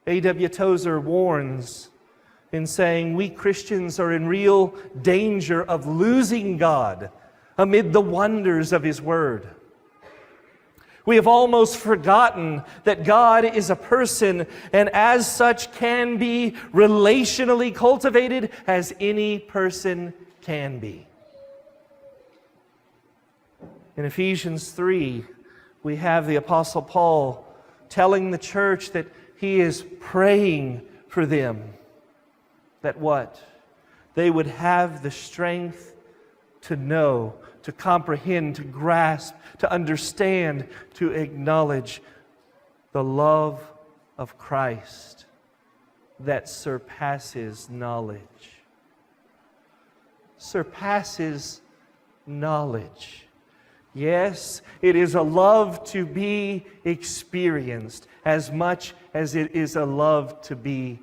A.W. Tozer warns in saying, we Christians are in real danger of losing God amid the wonders of His Word. We have almost forgotten that God is a person and as such can be relationally cultivated as any person can be. In Ephesians 3, we have the Apostle Paul telling the church that he is praying for them. That what? They would have the strength to know, to comprehend, to grasp, to understand, to acknowledge the love of Christ that surpasses knowledge. Surpasses knowledge. Yes, it is a love to be experienced as much as it is a love to be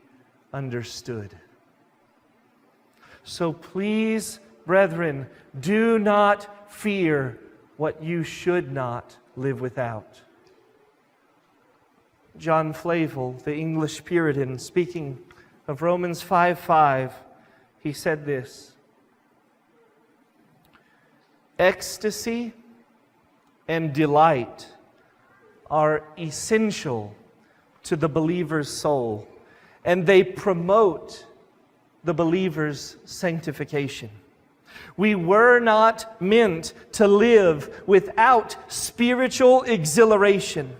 understood. So please, brethren, do not fear what you should not live without. John Flavel, the English Puritan, speaking of Romans 5:5, he said this: ecstasy and delight are essential to the believer's soul, and they promote the believer's sanctification. We were not meant to live without spiritual exhilaration.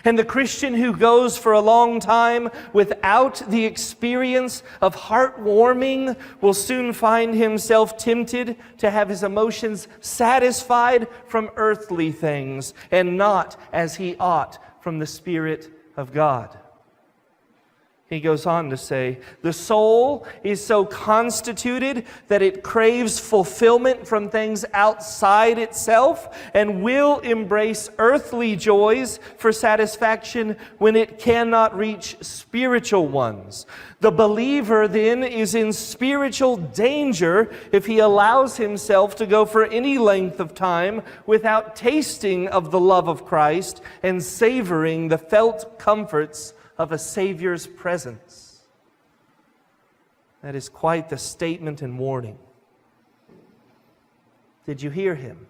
And the Christian who goes for a long time without the experience of heartwarming will soon find himself tempted to have his emotions satisfied from earthly things and not as he ought from the Spirit of God. He goes on to say, the soul is so constituted that it craves fulfillment from things outside itself and will embrace earthly joys for satisfaction when it cannot reach spiritual ones. The believer then is in spiritual danger if he allows himself to go for any length of time without tasting of the love of Christ and savoring the felt comforts of a Savior's presence. That is quite the statement and warning. Did you hear him?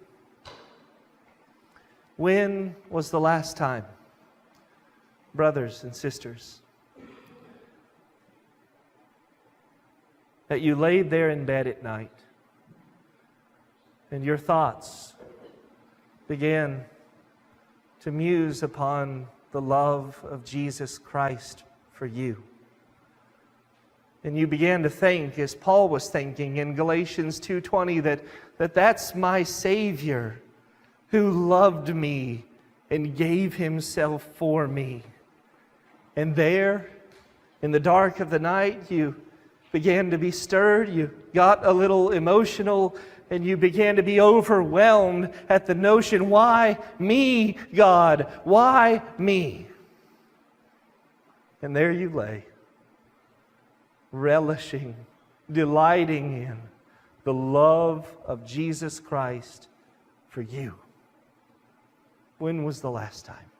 When was the last time, brothers and sisters, that you laid there in bed at night and your thoughts began to muse upon the love of Jesus Christ for you? And you began to think, as Paul was thinking in Galatians 2:20, that's my Savior who loved me and gave Himself for me. And there, in the dark of the night, you began to be stirred, you got a little emotional, and you began to be overwhelmed at the notion, why me, God? Why me? And there you lay, relishing, delighting in the love of Jesus Christ for you. When was the last time?